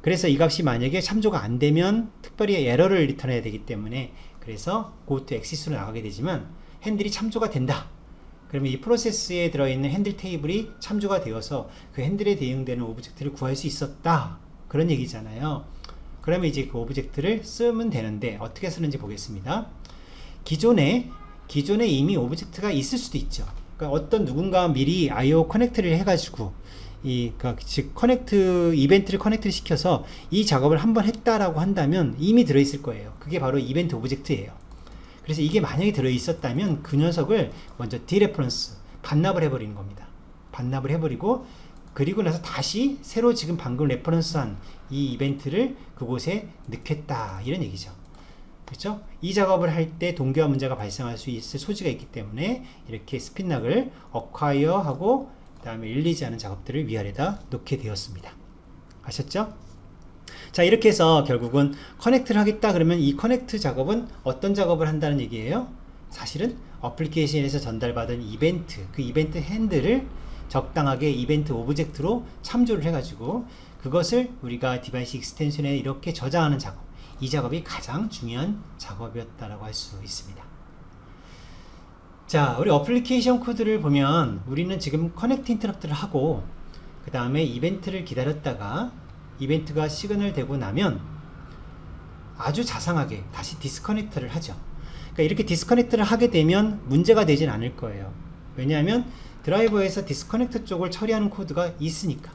그래서 이 값이 만약에 참조가 안 되면 특별히 에러를 리턴해야 되기 때문에, 그래서 go to exit으로 나가게 되지만, 핸들이 참조가 된다. 그러면 이 프로세스에 들어있는 핸들 테이블이 참조가 되어서 그 핸들에 대응되는 오브젝트를 구할 수 있었다. 그런 얘기잖아요. 그러면 이제 그 오브젝트를 쓰면 되는데, 어떻게 쓰는지 보겠습니다. 기존에 이미 오브젝트가 있을 수도 있죠. 그러니까 어떤 누군가 미리 IO 커넥트를 해가지고 즉 커넥트 이벤트를 커넥트를 시켜서 이 작업을 한번 했다라고 한다면 이미 들어있을 거예요. 그게 바로 이벤트 오브젝트예요. 그래서 이게 만약에 들어있었다면 그 녀석을 먼저 디레퍼런스 반납을 해버리는 겁니다. 반납을 해버리고, 그리고 나서 다시 새로 지금 방금 레퍼런스한 이 이벤트를 그곳에 넣겠다, 이런 얘기죠. 그렇죠? 이 작업을 할 때 동기화 문제가 발생할 수 있을 소지가 있기 때문에 이렇게 스핀락을 acquire 하고 그 다음에 릴리즈하는 작업들을 위아래다 놓게 되었습니다. 아셨죠? 자, 이렇게 해서 결국은 커넥트를 하겠다 그러면 이 커넥트 작업은 어떤 작업을 한다는 얘기예요? 사실은 어플리케이션에서 전달받은 이벤트, 그 이벤트 핸들을 적당하게 이벤트 오브젝트로 참조를 해가지고 그것을 우리가 디바이스 익스텐션에 이렇게 저장하는 작업, 이 작업이 가장 중요한 작업이었다라고 할 수 있습니다. 자, 우리 어플리케이션 코드를 보면 우리는 지금 커넥트 인터럽트를 하고 그 다음에 이벤트를 기다렸다가 이벤트가 시그널 되고 나면 아주 자상하게 다시 디스커넥트를 하죠. 그러니까 이렇게 디스커넥트를 하게 되면 문제가 되진 않을 거예요. 왜냐하면 드라이버에서 디스커넥트 쪽을 처리하는 코드가 있으니까.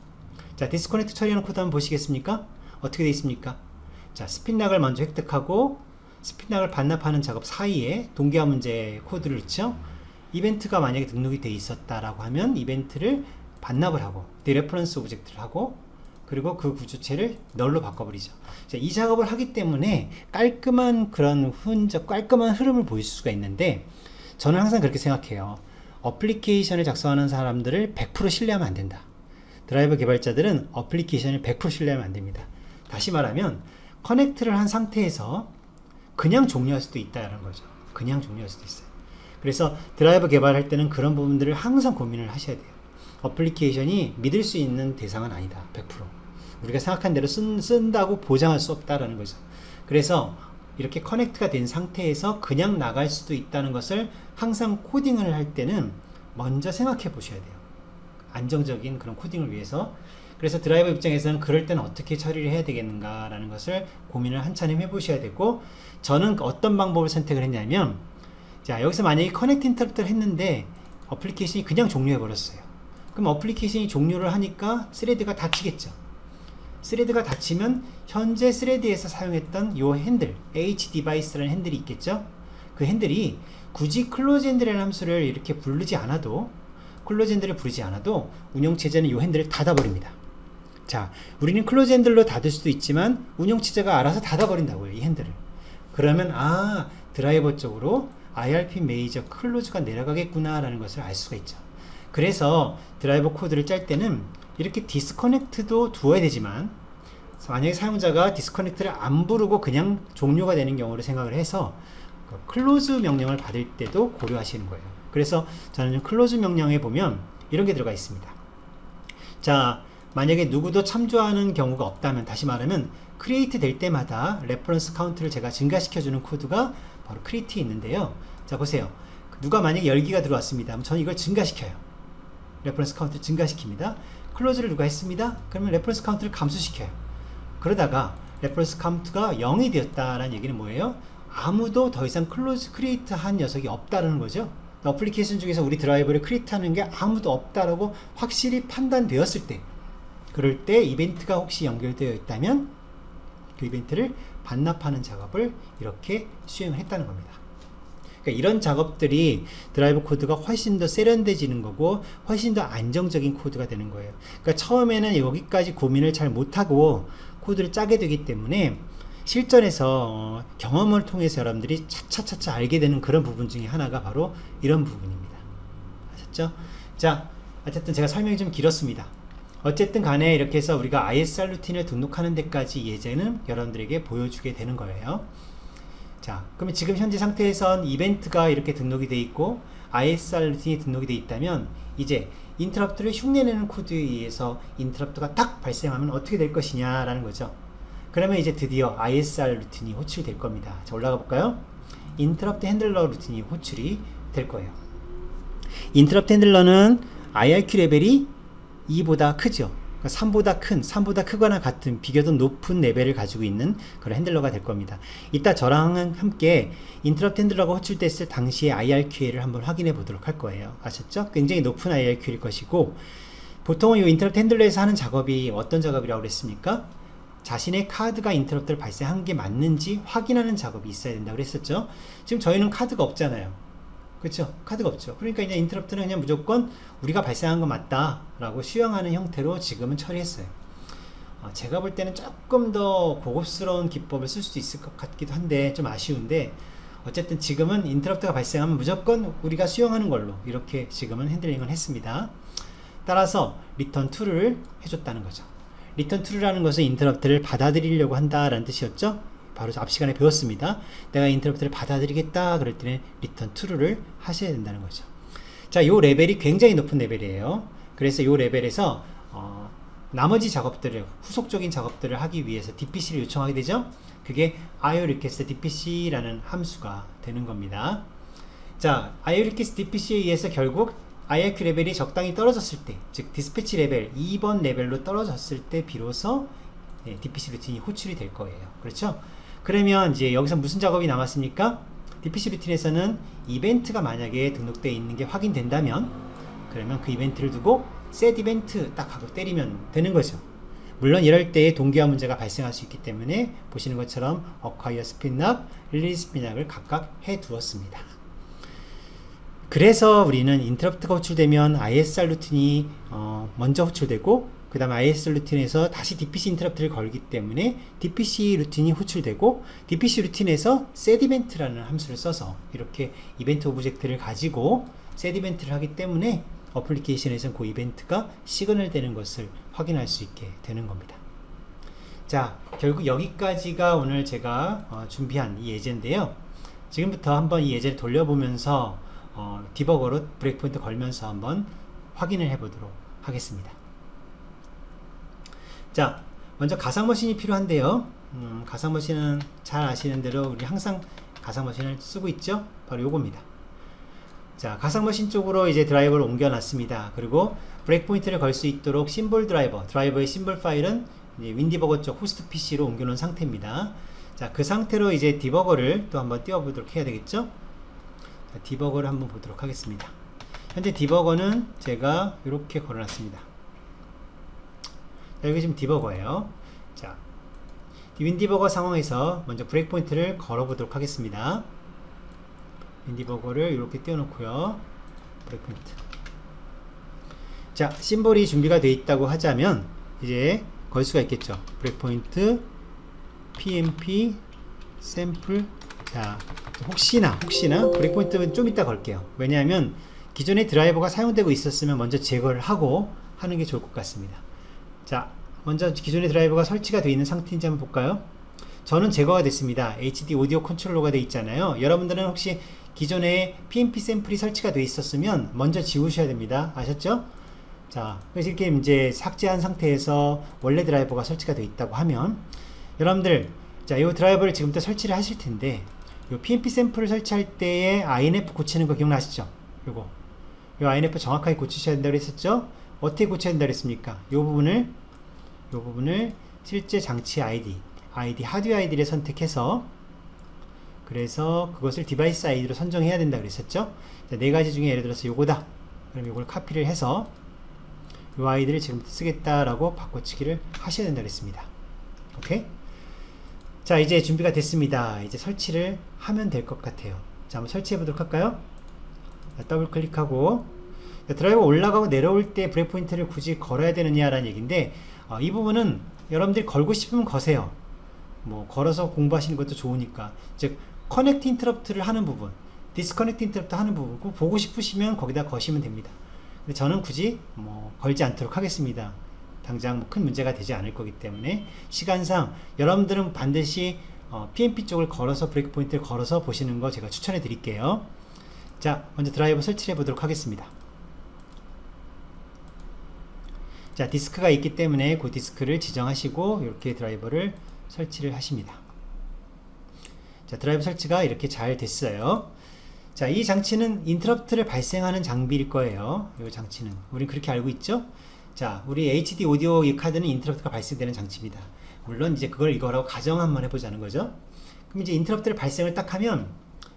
자, 디스커넥트 처리하는 코드 한번 보시겠습니까? 어떻게 되어 있습니까? 자, 스핀락을 먼저 획득하고 스핀락을 반납하는 작업 사이에 동기화 문제 코드를 넣죠. 이벤트가 만약에 등록이 되어 있었다라고 하면 이벤트를 반납을 하고 레퍼런스 오브젝트를 하고 그리고 그 구조체를 널로 바꿔버리죠. 자, 이 작업을 하기 때문에 깔끔한 그런 흔적, 깔끔한 흐름을 보일 수가 있는데 저는 항상 그렇게 생각해요. 어플리케이션을 작성하는 사람들을 100% 신뢰하면 안 된다. 드라이버 개발자들은 어플리케이션을 100% 신뢰하면 안 됩니다. 다시 말하면 커넥트를 한 상태에서 그냥 종료할 수도 있다는 거죠. 그냥 종료할 수도 있어요. 그래서 드라이버 개발할 때는 그런 부분들을 항상 고민을 하셔야 돼요. 어플리케이션이 믿을 수 있는 대상은 아니다. 100%. 우리가 생각한 대로 쓴다고 보장할 수 없다라는 거죠. 그래서 이렇게 커넥트가 된 상태에서 그냥 나갈 수도 있다는 것을 항상 코딩을 할 때는 먼저 생각해 보셔야 돼요. 안정적인 그런 코딩을 위해서. 그래서 드라이버 입장에서는 그럴 때는 어떻게 처리를 해야 되겠는가 라는 것을 고민을 한참을 해보셔야 되고, 저는 어떤 방법을 선택을 했냐면, 자, 여기서 만약에 커넥트 인터럽트를 했는데 어플리케이션이 그냥 종료해 버렸어요. 그럼 어플리케이션이 종료를 하니까 스레드가 닫히겠죠. 스레드가 닫히면 현재 스레드에서 사용했던 요 핸들, hDevice라는 핸들이 있겠죠. 그 핸들이 굳이 클로즈 핸들이라는 함수를 이렇게 부르지 않아도, 클로즈 핸들을 부르지 않아도 운영체제는 요 핸들을 닫아버립니다. 자, 우리는 클로즈 핸들로 닫을 수도 있지만 운영체제가 알아서 닫아버린다고요, 이 핸들을. 그러면 드라이버 쪽으로 IRP 메이저 클로즈가 내려가겠구나 라는 것을 알 수가 있죠. 그래서 드라이버 코드를 짤 때는 이렇게 디스커넥트도 두어야 되지만, 만약에 사용자가 디스커넥트를 안 부르고 그냥 종료가 되는 경우를 생각을 해서 클로즈 명령을 받을 때도 고려하시는 거예요. 그래서 저는 클로즈 명령에 보면 이런 게 들어가 있습니다. 자, 만약에 누구도 참조하는 경우가 없다면, 다시 말하면 크리에이트 될 때마다 레퍼런스 카운트를 제가 증가시켜주는 코드가 바로 크리에이트에 있는데요. 자, 보세요. 누가 만약에 열기가 들어왔습니다. 그럼 저는 이걸 증가시켜요. 레퍼런스 카운트를 증가시킵니다. 클로즈를 누가 했습니다. 그러면 레퍼런스 카운트를 감소시켜요. 그러다가 레퍼런스 카운트가 0이 되었다라는 얘기는 뭐예요? 아무도 더 이상 클로즈 크리에이트 한 녀석이 없다라는 거죠. 어플리케이션 중에서 우리 드라이버를 크리에이트 하는 게 아무도 없다라고 확실히 판단되었을 때, 그럴 때 이벤트가 혹시 연결되어 있다면 그 이벤트를 반납하는 작업을 이렇게 수행을 했다는 겁니다. 그러니까 이런 작업들이 드라이버 코드가 훨씬 더 세련돼지는 거고 훨씬 더 안정적인 코드가 되는 거예요. 그러니까 처음에는 여기까지 고민을 잘 못하고 코드를 짜게 되기 때문에 실전에서 경험을 통해서 여러분들이 차차차차 알게 되는 그런 부분 중에 하나가 바로 이런 부분입니다. 아셨죠? 자, 어쨌든 제가 설명이 좀 길었습니다. 어쨌든 간에 이렇게 해서 우리가 ISR 루틴을 등록하는 데까지 예제는 여러분들에게 보여주게 되는 거예요. 자, 그러면 지금 현재 상태에선 이벤트가 이렇게 등록이 되어 있고 ISR 루틴이 등록이 되어 있다면, 이제 인터럽트를 흉내내는 코드에 의해서 인터럽트가 딱 발생하면 어떻게 될 것이냐 라는 거죠. 그러면 이제 드디어 ISR 루틴이 호출이 될 겁니다. 자, 올라가 볼까요? 인터럽트 핸들러 루틴이 호출이 될 거예요. 인터럽트 핸들러는 IRQ 레벨이 2보다 크죠. 그러니까 3보다 큰, 3보다 크거나 같은 비교적 높은 레벨을 가지고 있는 그런 핸들러가 될 겁니다. 이따 저랑 함께 인터럽트 핸들러가 호출됐을 당시의 IRQA를 한번 확인해 보도록 할 거예요. 아셨죠? 굉장히 높은 IRQ일 것이고, 보통은 이 인터럽트 핸들러에서 하는 작업이 어떤 작업이라고 그랬습니까? 자신의 카드가 인터럽트를 발생한 게 맞는지 확인하는 작업이 있어야 된다고 그랬었죠. 지금 저희는 카드가 없잖아요. 그렇죠? 카드가 없죠. 그러니까 그냥 인터럽트는 그냥 무조건 우리가 발생한 거 맞다 라고 수용하는 형태로 지금은 처리했어요. 제가 볼 때는 조금 더 고급스러운 기법을 쓸 수도 있을 것 같기도 한데 좀 아쉬운데, 어쨌든 지금은 인터럽트가 발생하면 무조건 우리가 수용하는 걸로 이렇게 지금은 핸들링을 했습니다. 따라서 return true를 해줬다는 거죠. return true라는 것은 인터럽트를 받아들이려고 한다라는 뜻이었죠. 바로 앞 시간에 배웠습니다. 내가 인터럽트를 받아들이겠다 그럴 때는 return true를 하셔야 된다는 거죠. 자, 요 레벨이 굉장히 높은 레벨이에요. 그래서 요 레벨에서 나머지 작업들을, 후속적인 작업들을 하기 위해서 DPC를 요청하게 되죠. 그게 IORequest DPC라는 함수가 되는 겁니다. 자, IORequest DPC에 의해서 결국 IRQ 레벨이 적당히 떨어졌을 때, 즉 디스패치 레벨 2번 레벨로 떨어졌을 때 비로소 DPC 루틴이 호출이 될 거예요. 그렇죠? 그러면 이제 여기서 무슨 작업이 남았습니까? DPC 루틴에서는 이벤트가 만약에 등록되어 있는 게 확인된다면 그러면 그 이벤트를 두고 set 이벤트 딱 하고 때리면 되는 거죠. 물론 이럴 때 동기화 문제가 발생할 수 있기 때문에 보시는 것처럼 acquire spinlock, release spinlock을 각각 해 두었습니다. 그래서 우리는 인터럽트가 호출되면 ISR 루틴이 먼저 호출되고 그 다음에 ISR 루틴에서 다시 DPC 인터럽트를 걸기 때문에 DPC 루틴이 호출되고 DPC 루틴에서 set 이벤트라는 함수를 써서 이렇게 이벤트 오브젝트를 가지고 set 이벤트를 하기 때문에 어플리케이션에서는 그 이벤트가 시그널 되는 것을 확인할 수 있게 되는 겁니다. 자, 결국 여기까지가 오늘 제가 준비한 이 예제인데요. 지금부터 한번 이 예제를 돌려보면서 디버거로 브레이크포인트 걸면서 한번 확인을 해보도록 하겠습니다. 자, 먼저 가상머신이 필요한데요. 가상머신은 잘 아시는 대로 우리 항상 가상머신을 쓰고 있죠. 바로 요겁니다. 자, 가상머신 쪽으로 이제 드라이버를 옮겨놨습니다. 그리고 브레이크포인트를 걸 수 있도록 심볼 드라이버의 심볼 파일은 이제 윈디버거 쪽 호스트 PC로 옮겨놓은 상태입니다. 자, 그 상태로 이제 디버거를 또 한번 띄워보도록 해야 되겠죠. 자, 디버거를 한번 보도록 하겠습니다. 현재 디버거는 제가 이렇게 걸어놨습니다. 자, 여기 지금 디버거예요. 자, 윈디버거 상황에서 먼저 브레이크포인트를 걸어보도록 하겠습니다. 윈디버거를 이렇게 띄워놓고요. 브레이크포인트. 자, 심볼이 준비가 되어 있다고 하자면 이제 걸 수가 있겠죠. 브레이크포인트 PMP 샘플. 자, 혹시나 브레이크포인트는 좀 이따 걸게요. 왜냐하면 기존의 드라이버가 사용되고 있었으면 먼저 제거를 하고 하는 게 좋을 것 같습니다. 자, 먼저 기존의 드라이버가 설치가 되어 있는 상태인지 한번 볼까요? 저는 제거가 됐습니다. HD 오디오 컨트롤러가 되어 있잖아요. 여러분들은 혹시 기존에 PMP 샘플이 설치가 되어 있었으면 먼저 지우셔야 됩니다. 아셨죠? 자, 그래서 이렇게 이제 삭제한 상태에서 원래 드라이버가 설치가 되어 있다고 하면 여러분들, 자, 이 드라이버를 지금부터 설치를 하실 텐데 이 PMP 샘플을 설치할 때에 INF 고치는 거 기억나시죠? 이 INF 정확하게 고치셔야 된다고 했었죠? 어떻게 고쳐야 된다고 했습니까? 이 부분을 실제 장치 ID 하드웨어 ID를 선택해서 그래서 그것을 디바이스 아이디로 선정해야 된다고 그랬었죠. 자, 네 가지 중에 예를 들어서 요거다. 그럼 이걸 카피를 해서 요 아이디를 지금 쓰겠다라고 바꿔치기를 하셔야 된다고 그랬습니다. 오케이? 자, 이제 준비가 됐습니다. 이제 설치를 하면 될 것 같아요. 자, 한번 설치해 보도록 할까요? 자, 더블 클릭하고 자, 드라이버 올라가고 내려올 때 브레이크포인트를 굳이 걸어야 되느냐라는 얘기인데 이 부분은 여러분들이 걸고 싶으면 거세요. 뭐 걸어서 공부하시는 것도 좋으니까. 즉 커넥트 인터럽트를 하는 부분, 디스커넥트 인터럽트 하는 부분 보고 싶으시면 거기다 거시면 됩니다. 근데 저는 굳이 뭐 걸지 않도록 하겠습니다. 당장 뭐 큰 문제가 되지 않을 거기 때문에 시간상 여러분들은 반드시 PMP 쪽을 걸어서 브레이크 포인트를 걸어서 보시는 거 제가 추천해 드릴게요. 자, 먼저 드라이버 설치를 해 보도록 하겠습니다. 자, 디스크가 있기 때문에 그 디스크를 지정하시고 이렇게 드라이버를 설치를 하십니다. 자, 드라이브 설치가 이렇게 잘 됐어요. 자, 이 장치는 인터럽트를 발생하는 장비일 거예요. 이 장치는 우린 그렇게 알고 있죠. 자, 우리 HD 오디오 이 카드는 인터럽트가 발생되는 장치입니다. 물론 이제 그걸 이거라고 가정 한번 해보자는 거죠. 그럼 이제 인터럽트를 발생을 딱 하면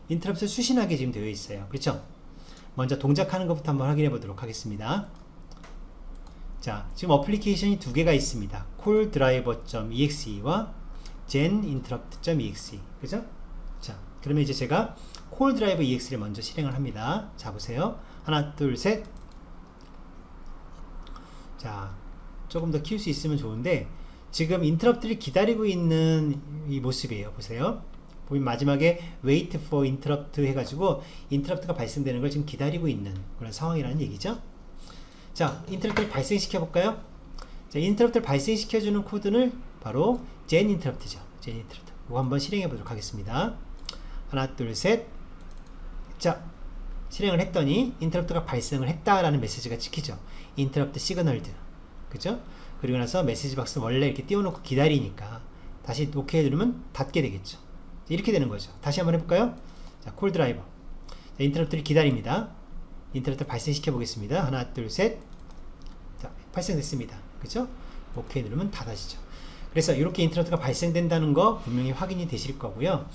인터럽트 수신하게 지금 되어 있어요. 그렇죠? 먼저 동작하는 것부터 한번 확인해 보도록 하겠습니다. 자, 지금 어플리케이션이 두 개가 있습니다. calldriver.exe와 geninterrupt.exe. 그죠? 자, 그러면 이제 제가 calldriver.exe를 먼저 실행을 합니다. 자, 보세요. 하나, 둘, 셋. 자, 조금 더 키울 수 있으면 좋은데 지금 인터럽트를 기다리고 있는 이 모습이에요. 보세요. 보면 마지막에 wait for interrupt 해가지고 인터럽트가 발생되는 걸 지금 기다리고 있는 그런 상황이라는 얘기죠. 자, 인터럽트를 발생시켜 볼까요? 자, 인터럽트를 발생시켜주는 코드는 바로 geninterrupt죠. geninterrupt. 이거 한번 실행해 보도록 하겠습니다. 하나, 둘, 셋. 자, 실행을 했더니 인터럽트가 발생을 했다라는 메시지가 찍히죠. interrupt signaled. 그죠? 그리고 나서 메시지 박스 원래 이렇게 띄워놓고 기다리니까 다시 OK 누르면 닫게 되겠죠. 이렇게 되는 거죠. 다시 한번 해볼까요? 자, 콜 드라이버. 자, 인터럽트를 기다립니다. 인터럽트 발생시켜 보겠습니다. 하나, 둘, 셋. 자, 발생됐습니다. 그죠? OK 누르면 닫아지죠. 그래서 이렇게 인터럽트가 발생된다는 거 분명히 확인이 되실 거고요.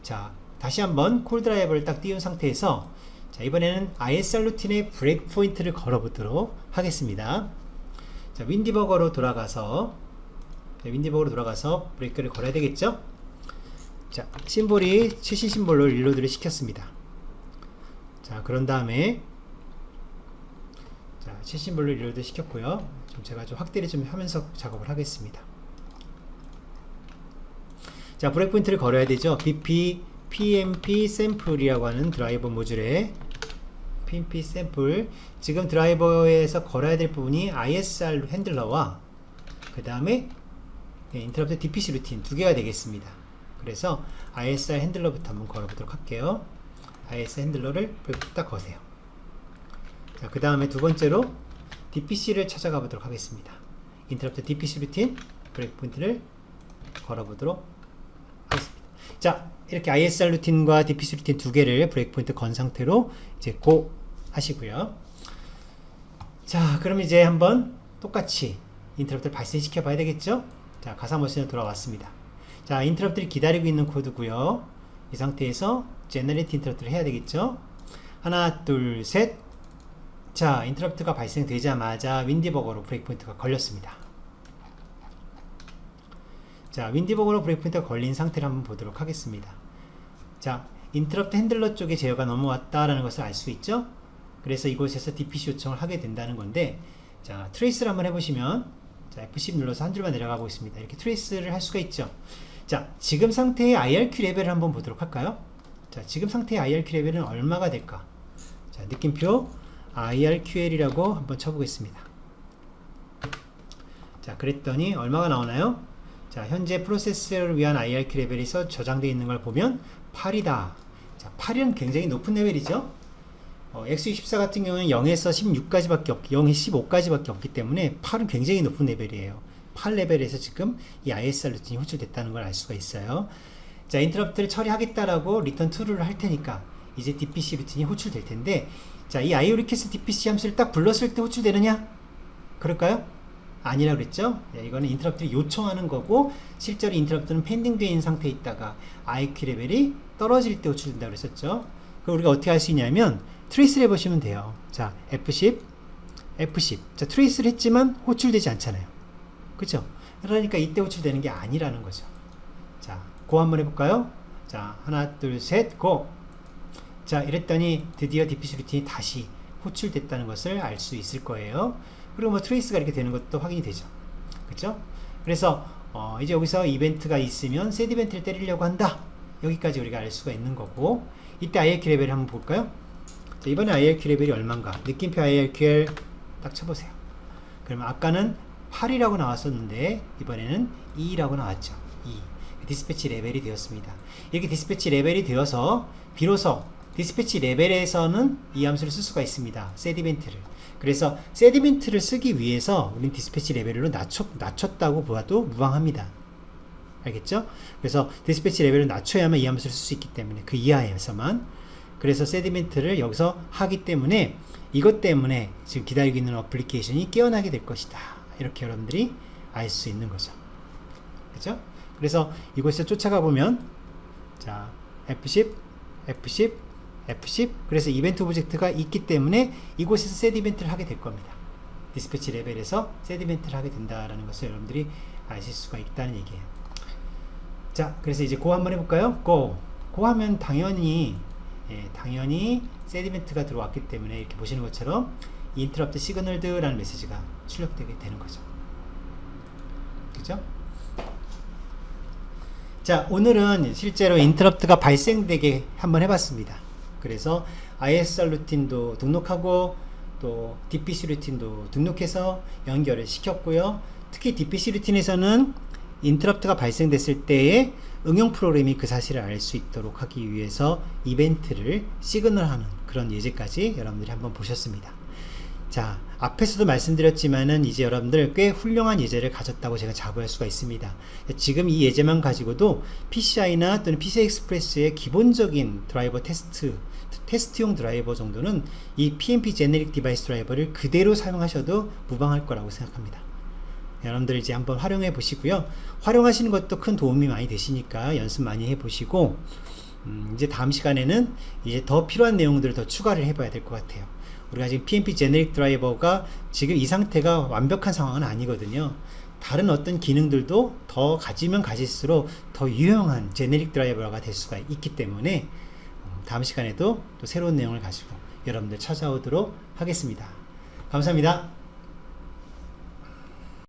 자, 다시 한번 콜 드라이버를 딱 띄운 상태에서 자, 이번에는 ISR 루틴의 브레이크 포인트를 걸어보도록 하겠습니다. 자, 윈디버거로 돌아가서 브레이크를 걸어야 되겠죠? 자, 심볼이 최신 심볼로 릴로드를 시켰습니다. 자, 그런 다음에 자, 최신 심볼로 릴로드 시켰고요. 제가 좀 확대를 좀 하면서 작업을 하겠습니다. 자, 브레이크 포인트를 걸어야 되죠. BP PMP 샘플이라고 하는 드라이버 모듈에 PMP 샘플, 지금 드라이버에서 걸어야 될 부분이 ISR 핸들러와 그 다음에 인터럽트 DPC 루틴 두 개가 되겠습니다. 그래서 ISR 핸들러부터 한번 걸어보도록 할게요. ISR 핸들러를 브레이크 딱 거세요. 자, 그 다음에 두 번째로 DPC를 찾아가 보도록 하겠습니다. 인터럽트 DPC 루틴 브레이크 포인트를 걸어보도록 하겠습니다. 자, 이렇게 ISR 루틴과 DPC 루틴 두 개를 브레이크 포인트 건 상태로 이제 고 하시고요. 자, 그럼 이제 한번 똑같이 인터럽트를 발생시켜 봐야 되겠죠? 자, 가상 머신으로 돌아왔습니다. 자, 인터럽트를 기다리고 있는 코드고요. 이 상태에서 제너레이트 인터럽트를 해야 되겠죠? 하나, 둘, 셋. 자, 인터럽트가 발생되자마자 윈디버거로 브레이크 포인트가 걸렸습니다. 자, 윈디버거로 브레이크 포인트가 걸린 상태를 한번 보도록 하겠습니다. 자, 인터럽트 핸들러 쪽에 제어가 넘어왔다라는 것을 알 수 있죠? 그래서 이곳에서 DPC 요청을 하게 된다는 건데, 자, 트레이스를 한번 해보시면, 자, F10 눌러서 한 줄만 내려가 보겠습니다. 이렇게 트레이스를 할 수가 있죠. 자, 지금 상태의 IRQ 레벨을 한번 보도록 할까요? 자, 지금 상태의 IRQ 레벨은 얼마가 될까? 자, 느낌표 IRQL이라고 한번 쳐보겠습니다. 자, 그랬더니 얼마가 나오나요? 자, 현재 프로세스를 위한 IRQ 레벨에서 저장되어 있는 걸 보면 8이다. 자, 8은 굉장히 높은 레벨이죠. X64 같은 경우는 0에서 16까지밖에 없기, 0에서 15까지밖에 없기 때문에 8은 굉장히 높은 레벨이에요. 8 레벨에서 지금 이 ISR 루틴이 호출됐다는 걸 알 수가 있어요. 자, 인터럽트를 처리하겠다라고 리턴 true를 할 테니까 이제 DPC 루틴이 호출될 텐데, 자, 이 IOREQUEST DPC 함수를 딱 불렀을 때 호출되느냐? 그럴까요? 아니라고 그랬죠? 네, 이거는 인터럽트를 요청하는 거고, 실제로 인터럽트는 펜딩 되어 있는 상태에 있다가 IQ 레벨이 떨어질 때 호출된다고 그랬었죠. 그럼 우리가 어떻게 할 수 있냐면 트레이스를 해보시면 돼요. 자, F10 자, 트레이스를 했지만 호출되지 않잖아요. 그쵸? 그러니까 이때 호출되는 게 아니라는 거죠. 자, 고 한번 해볼까요? 자, 하나, 둘, 셋, 고! 자, 이랬더니 드디어 DPC 루틴이 다시 호출됐다는 것을 알 수 있을 거예요. 그리고 뭐 트레이스가 이렇게 되는 것도 확인이 되죠. 그쵸? 그래서 이제 여기서 이벤트가 있으면 셋 이벤트를 때리려고 한다. 여기까지 우리가 알 수가 있는 거고, 이때 IRQ 레벨을 한번 볼까요? 자, 이번에 IRQ 레벨이 얼마인가? 느낌표 IRQL 딱 쳐보세요. 그러면 아까는 8이라고 나왔었는데 이번에는 2라고 나왔죠. 2. 디스패치 레벨이 되었습니다. 이렇게 디스패치 레벨이 되어서 비로소 디스패치 레벨에서는 이 함수를 쓸 수가 있습니다. set 이벤트를. 그래서 set 이벤트를 쓰기 위해서 우린 디스패치 레벨로 낮췄다고 보아도 무방합니다. 알겠죠? 그래서 디스패치 레벨을 낮춰야만 이 함수를 쓸 수 있기 때문에 그 이하에서만. 그래서 set 이벤트를 여기서 하기 때문에 이것 때문에 지금 기다리고 있는 어플리케이션이 깨어나게 될 것이다. 이렇게 여러분들이 알 수 있는 거죠. 그렇죠? 그래서 이곳에서 쫓아가 보면, 자, F10 그래서 이벤트 오브젝트가 있기 때문에 이곳에서 set 이벤트를 하게 될 겁니다. 디스패치 레벨에서 set 이벤트를 하게 된다라는 것을 여러분들이 아실 수가 있다는 얘기예요. 자, 그래서 이제 고 한번 해볼까요? 고 하면 당연히 set 이벤트가 들어왔기 때문에 이렇게 보시는 것처럼 interrupt signalled라는 메시지가 출력되게 되는 거죠. 그죠? 자, 오늘은 실제로 인터럽트가 발생되게 한번 해봤습니다. 그래서 ISR 루틴도 등록하고 또 DPC 루틴도 등록해서 연결을 시켰고요. 특히 DPC 루틴에서는 인터럽트가 발생됐을 때의 응용 프로그램이 그 사실을 알 수 있도록 하기 위해서 이벤트를 시그널하는 그런 예제까지 여러분들이 한번 보셨습니다. 자, 앞에서도 말씀드렸지만은 이제 여러분들 꽤 훌륭한 예제를 가졌다고 제가 자부할 수가 있습니다. 지금 이 예제만 가지고도 PCI나 또는 PCI 익스프레스의 기본적인 드라이버 테스트용 드라이버 정도는 이 PNP 제네릭 디바이스 드라이버를 그대로 사용하셔도 무방할 거라고 생각합니다. 여러분들 이제 한번 활용해 보시고요. 활용하시는 것도 큰 도움이 많이 되시니까 연습 많이 해 보시고, 이제 다음 시간에는 이제 더 필요한 내용들을 더 추가를 해봐야 될 것 같아요. 우리가 지금 PNP 제네릭 드라이버가 지금 이 상태가 완벽한 상황은 아니거든요. 다른 어떤 기능들도 더 가지면 가질수록 더 유용한 제네릭 드라이버가 될 수가 있기 때문에 다음 시간에도 또 새로운 내용을 가지고 여러분들 찾아오도록 하겠습니다. 감사합니다.